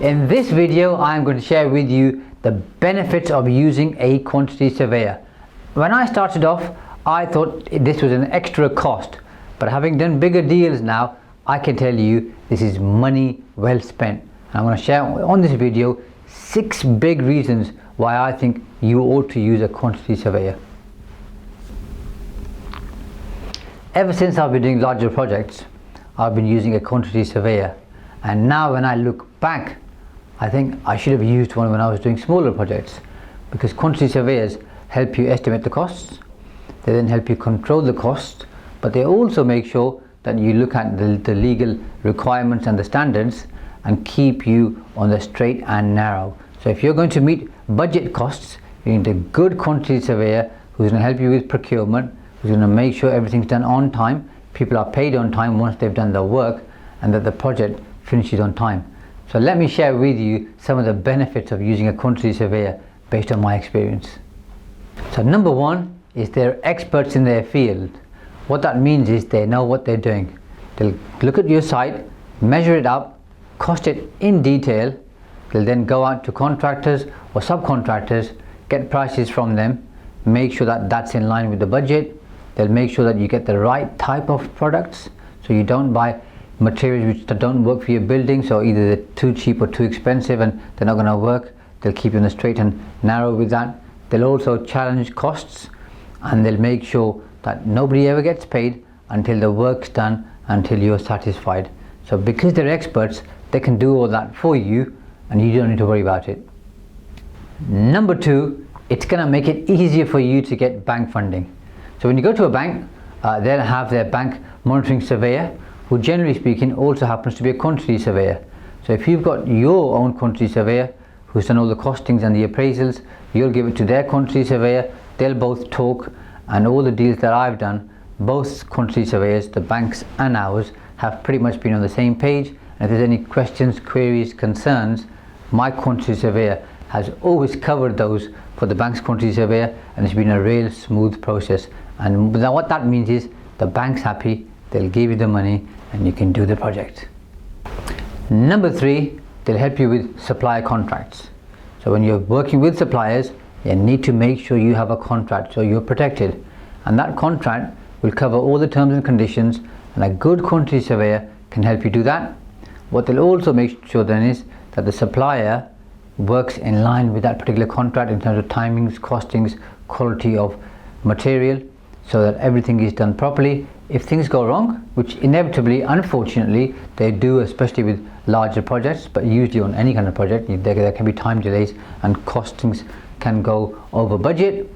In this video, I'm going to share with you the benefits of using a quantity surveyor. When I started off, I thought this was an extra cost, but having done bigger deals now, I can tell you this is money well spent. And I'm going to share on this video 6 big reasons why I think you ought to use a quantity surveyor. Ever since I've been doing larger projects, I've been using a quantity surveyor, and now when I look back, I think I should have used one when I was doing smaller projects, because quantity surveyors help you estimate the costs, they then help you control the costs, but they also make sure that you look at the legal requirements and the standards and keep you on the straight and narrow. So if you're going to meet budget costs, you need a good quantity surveyor who's going to help you with procurement, who's going to make sure everything's done on time, people are paid on time once they've done the work, and that the project finishes on time. So let me share with you some of the benefits of using a quantity surveyor based on my experience. So number one is they're experts in their field. What that means is they know what they're doing. They'll look at your site, measure it up, cost it in detail. They'll then go out to contractors or subcontractors, get prices from them, make sure that that's in line with the budget. They'll make sure that you get the right type of products, so you don't buy materials which don't work for your building, so either they're too cheap or too expensive and they're not going to work. They'll keep you on the straight and narrow with that. They'll also challenge costs, and they'll make sure that nobody ever gets paid until the work's done, until you're satisfied. So because they're experts, they can do all that for you and you don't need to worry about it. Number two, it's going to make it easier for you to get bank funding. So when you go to a bank, they'll have their bank monitoring surveyor, who generally speaking also happens to be a quantity surveyor. So if you've got your own quantity surveyor who's done all the costings and the appraisals, you'll give it to their quantity surveyor, they'll both talk, and all the deals that I've done, both quantity surveyors, the banks and ours, have pretty much been on the same page. And if there's any questions, queries, concerns, my quantity surveyor has always covered those for the bank's quantity surveyor, and it's been a real smooth process. And what that means is the bank's happy, they'll give you the money and you can do the project. Number three, they'll help you with supplier contracts. So when you're working with suppliers, you need to make sure you have a contract so you're protected, and that contract will cover all the terms and conditions, and a good quantity surveyor can help you do that. What they'll also make sure then is that the supplier works in line with that particular contract in terms of timings, costings, quality of material, so that everything is done properly. If things go wrong, which inevitably, unfortunately, they do, especially with larger projects, but usually on any kind of project, there can be time delays and costings can go over budget.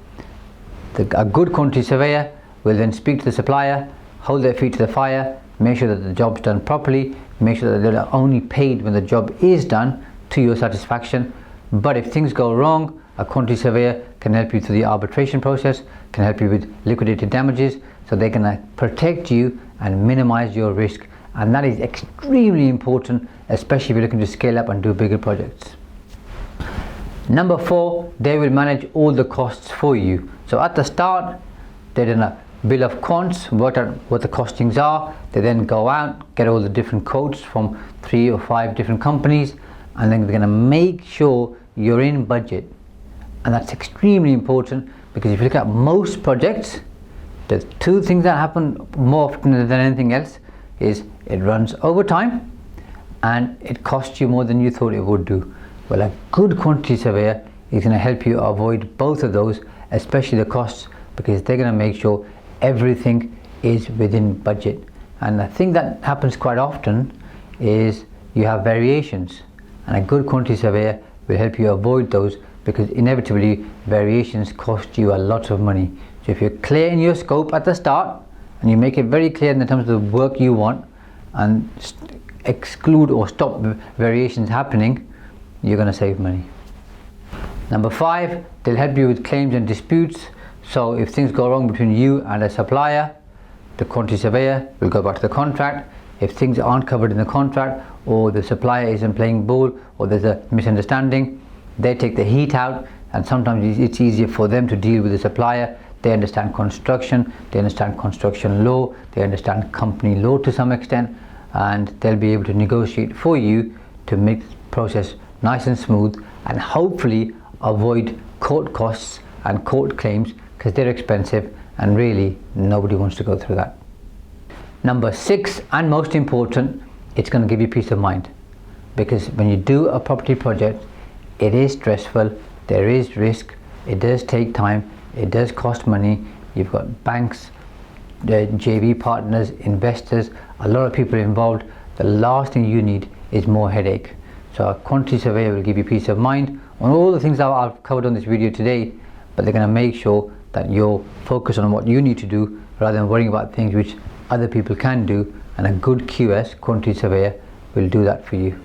A good quantity surveyor will then speak to the supplier, hold their feet to the fire, make sure that the job's done properly, make sure that they're only paid when the job is done to your satisfaction. But if things go wrong, a quantity surveyor can help you through the arbitration process, can help you with liquidated damages, so they can protect you and minimize your risk. And that is extremely important, especially if you're looking to scale up and do bigger projects. Number four, they will manage all the costs for you. So at the start, they've done a bill of quants, worked out what the costings are. They then go out, get all the different quotes from 3 or 5 different companies, and then they're going to make sure you're in budget. And that's extremely important, because if you look at most projects, there's 2 things that happen more often than anything else. Is it runs over time and it costs you more than you thought it would do. Well, a good quantity surveyor is going to help you avoid both of those, especially the costs, because they're going to make sure everything is within budget. And the thing that happens quite often is you have variations, and a good quantity surveyor will help you avoid those, because inevitably variations cost you a lot of money. So if you're clear in your scope at the start and you make it very clear in terms of the work you want and exclude or stop variations happening, you're going to save money. Number 5, they'll help you with claims and disputes. So if things go wrong between you and a supplier, the quantity surveyor will go back to the contract. If things aren't covered in the contract, or the supplier isn't playing ball, or there's a misunderstanding, they take the heat out, and sometimes it's easier for them to deal with the supplier. They understand construction, they understand construction law, they understand company law to some extent, and they'll be able to negotiate for you to process nice and smooth, and hopefully avoid court costs and court claims, because they're expensive and really nobody wants to go through that. Number 6, and most important, it's going to give you peace of mind, because when you do a property project, it is stressful, there is risk, it does take time, it does cost money. You've got banks, the JV partners, investors, a lot of people involved. The last thing you need is more headache. So a quantity surveyor will give you peace of mind on all the things that I've covered on this video today, but they're going to make sure that you're focused on what you need to do rather than worrying about things which other people can do, and a good QS, quantity surveyor, will do that for you.